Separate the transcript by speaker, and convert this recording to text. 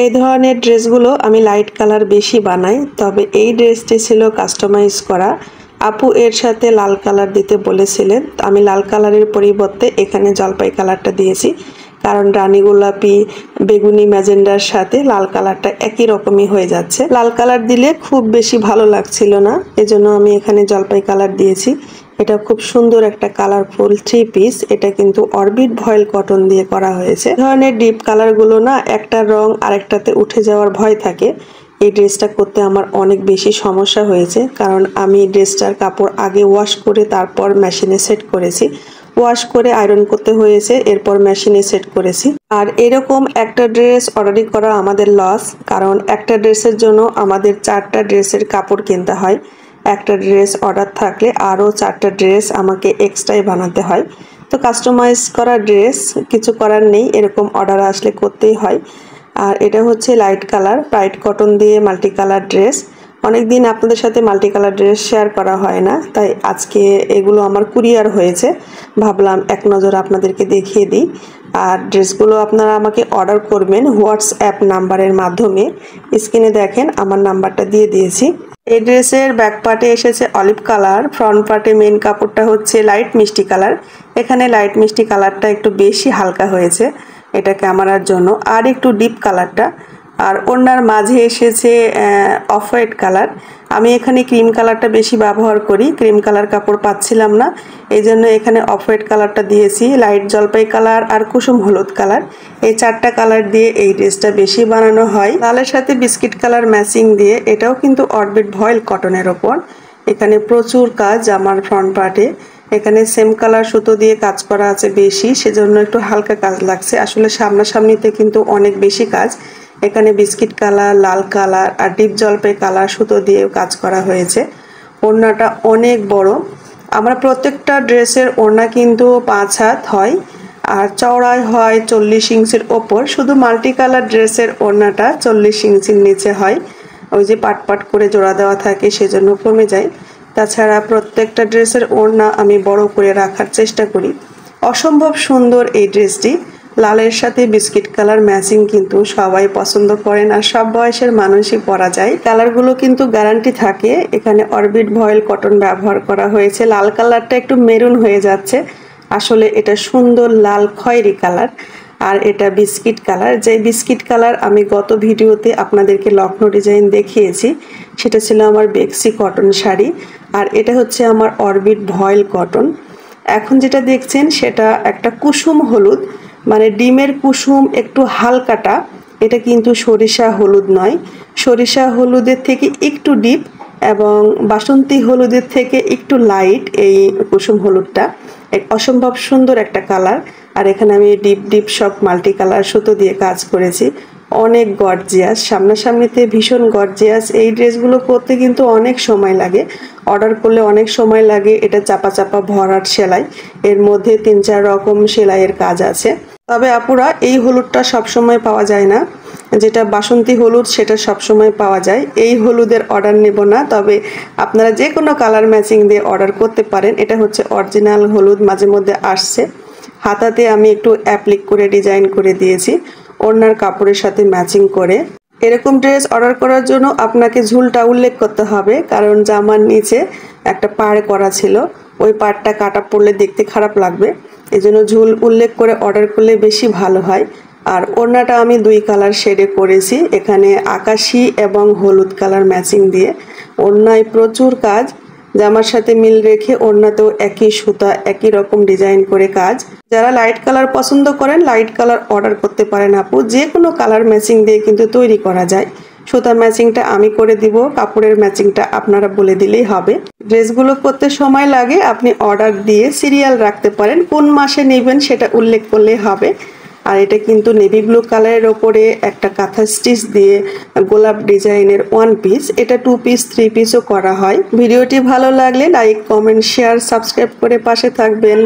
Speaker 1: এই ধরনের ড্রেসগুলো আমি লাইট কালার বেশি বানাই, তবে এই ড্রেসটি ছিল কাস্টমাইজ করা। আপু এর সাথে লাল কালার দিতে বলেছিলেন, আমি লাল কালারের পরিবর্তে এখানে জলপাই কালারটা দিয়েছি, কারণ রানী গোলাপি বেগুনি ম্যাজেন্ডার সাথে লাল কালারটা একই রকমই হয়ে যাচ্ছে। লাল কালার দিলে খুব বেশি ভালো লাগছিল না, এজন্য আমি এখানে জলপাই কালার দিয়েছি। এটা খুব সুন্দর একটা কালারফুল 3 পিস। এটা কিন্তু অরবিট ভয়েল কটন দিয়ে করা হয়েছে। এই ধরনের ডিপ কালারগুলো না একটা রং আরেকটাতে উঠে যাওয়ার ভয় থাকে। এই ড্রেসটা করতে আমার অনেক বেশি সমস্যা হয়েছে, কারণ আমি ড্রেসটার কাপড় আগে ওয়াশ করে তারপর মেশিনে সেট করেছি। ওয়াশ করে আয়রন করতে হয়েছে, এরপর মেশিনে সেট করেছি। আর এরকম একটা ড্রেস অর্ডারই করা আমাদের লস, কারণ একটা ড্রেসের জন্য আমাদের 4টা ড্রেসের কাপড় কিনতে হয়। একটা ড্রেস অর্ডার থাকলে আরও 4টা ড্রেস আমাকে এক্সট্রাই বানাতে হয়। তো কাস্টমাইজ করা ড্রেস কিছু করার নেই, এরকম অর্ডার আসলে করতেই হয়। আর এটা হচ্ছে লাইট কালার ব্রাইট কটন দিয়ে মাল্টি কালার ড্রেস। অনেকদিন আপনাদের সাথে মাল্টি কালার ড্রেস শেয়ার করা হয় না, তাই আজকে এগুলো আমার কুরিয়ার হয়েছে, ভাবলাম এক নজর আপনাদেরকে দেখিয়ে দিই। আর ড্রেসগুলো আপনারা আমাকে অর্ডার করবেন হোয়াটসঅ্যাপ নাম্বারের মাধ্যমে। স্ক্রিনে দেখেন আমার নাম্বারটা দিয়ে দিয়েছি। এই ড্রেসের ব্যাক পার্টে এসেছে অলিভ কালার, ফ্রন্ট পার্টে মেন কাপড়টা হচ্ছে লাইট মিষ্টি কালার। এখানে লাইট মিষ্টি কালারটা একটু বেশি হালকা হয়েছে এটা ক্যামেরার জন্য, আর একটু ডিপ কালারটা। আর ওড়নার মাঝে এসেছে অফ হোয়াইট কালার। আমি এখানে ক্রিম কালারটা বেশি ব্যবহার করি, ক্রিম কালার কাপড় পাচ্ছিলাম না, এই জন্য এখানে অফ হোয়াইট কালারটা দিয়েছি। লাইট জলপাই কালার আর কুসুম হলুদ কালার, এই 4টা কালার দিয়ে এই ড্রেসটা বেশি বানানো হয়। লালের সাথে বিস্কিট কালার ম্যাচিং দিয়ে, এটাও কিন্তু অরবিট ভয়েল কটনের ওপর। এখানে প্রচুর কাজ আমার ফ্রন্ট পার্টে। এখানে সেম কালার সুতো দিয়ে কাজ করা আছে বেশি, সেজন্য একটু হালকা কাজ লাগছে। আসলে সামনাসামনিতে কিন্তু অনেক বেশি কাজ। এখানে বিস্কিট কালার, লাল কালার আর ডিপ জলপাই কালার সুতো দিয়ে কাজ করা হয়েছে। ওড়নাটা অনেক বড়। আমার প্রত্যেকটা ড্রেসের ওড়না কিন্তু 5 হাত হয়, আর চওড়ায় হয় 40 ইঞ্চির ওপর। শুধু মাল্টি কালার ড্রেসের ওড়নাটা 40 ইঞ্চির নিচে হয়, ওই যে পাট পাট করে জোড়া দেওয়া থাকে সেজন্য কমে যায়। তাছাড়া প্রত্যেকটা ড্রেসের ওড়না আমি বড় করে রাখার চেষ্টা করি। অসম্ভব সুন্দর এই ড্রেসটি। লালের সাথে বিস্কিট কালার ম্যাচিং কিন্তু সবাই পছন্দ করেন, আর সব বয়সের মানুষই পরা যায়। কালারগুলো কিন্তু গ্যারান্টি থাকে। এখানে অরবিট ভয়েল কটন ব্যবহার করা হয়েছে। লাল কালারটা একটু মেরুন হয়ে যাচ্ছে, আসলে এটা সুন্দর লাল খয়েরি কালার। আর এটা বিস্কিট কালার, যে বিস্কিট কালার আমি গত ভিডিওতে আপনাদেরকে লখনৌ ডিজাইন দেখিয়েছি, সেটা ছিল আমার বেক্সি কটন শাড়ি। আর এটা হচ্ছে আমার অরবিট ভয়েল কটন। এখন যেটা দেখছেন সেটা একটা কুসুম হলুদ, মানে ডিমের কুসুম একটু হালকাটা। এটা কিন্তু সরিষা হলুদ নয়, সরিষা হলুদের থেকে একটু ডিপ এবং বাসন্তী হলুদের থেকে একটু লাইট এই কুসুম হলুদটা। অসম্ভব সুন্দর একটা কালার। আর এখানে আমি ডিপ ডিপ সব মাল্টি কালার সুতো দিয়ে কাজ করেছি, অনেক গর্জিয়াস। সামনাসামনিতে ভীষণ গর্জিয়াস। এই ড্রেসগুলো করতে কিন্তু অনেক সময় লাগে, অর্ডার করলে অনেক সময় লাগে। এটা চাপা চাপা ভরাট সেলাই, এর মধ্যে 3-4 রকম সেলাইয়ের কাজ আছে। তবে আপুরা এই হলুদটা সবসময় পাওয়া যায় না, যেটা বাসন্তী হলুদ সেটা সবসময় পাওয়া যায়। এই হলুদের অর্ডার নেব না, তবে আপনারা যে কোনো কালার ম্যাচিং দিয়ে অর্ডার করতে পারেন। এটা হচ্ছে অরিজিনাল হলুদ, মাঝে মধ্যে আসছে। হাতাতে আমি একটু অ্যাপ্লিক করে ডিজাইন করে দিয়েছি ওড়নার কাপড়ের সাথে ম্যাচিং করে। এরকম ড্রেস অর্ডার করার জন্য আপনাকে ঝুলটা উল্লেখ করতে হবে, কারণ জামার নিচে একটা পাড় করা ছিল, ওই পাড়টা কাটা পড়লে দেখতে খারাপ লাগবে। এই জন্য ঝুল উল্লেখ করে অর্ডার করলে বেশি ভালো হয়। আর ওড়নাটা আমি 2 কালার শেডে করেছি, এখানে আকাশি এবং হলুদ কালার ম্যাচিং দিয়ে। ওড়নায় প্রচুর কাজ, জামার সাথে মিল রেখে ওড়নাতেও একই সুতা একই রকম ডিজাইন করে কাজ। যারা লাইট কালার পছন্দ করেন লাইট কালার অর্ডার করতে পারেন আপু, যে কোনো কালার ম্যাচিং দিয়ে কিন্তু তৈরি করা যায়। সুতা ম্যাচিংটা আমি করে দিব, কাপড়ের ম্যাচিংটা আপনারা বলে দিলেই হবে। ড্রেসগুলো করতে সময় লাগে, আপনি অর্ডার দিয়ে সিরিয়াল রাখতে পারেন, কোন মাসে নেবেন সেটা উল্লেখ করলেই হবে। আর এটা কিন্তু নেভি ব্লু কালারের ওপরে একটা কাঁথা স্টিচ দিয়ে গোলাপ ডিজাইনের 1 পিস। এটা 2 পিস 3 পিসও করা হয়। ভিডিওটি ভালো লাগলে লাইক, কমেন্ট, শেয়ার, সাবস্ক্রাইব করে পাশে থাকবেন।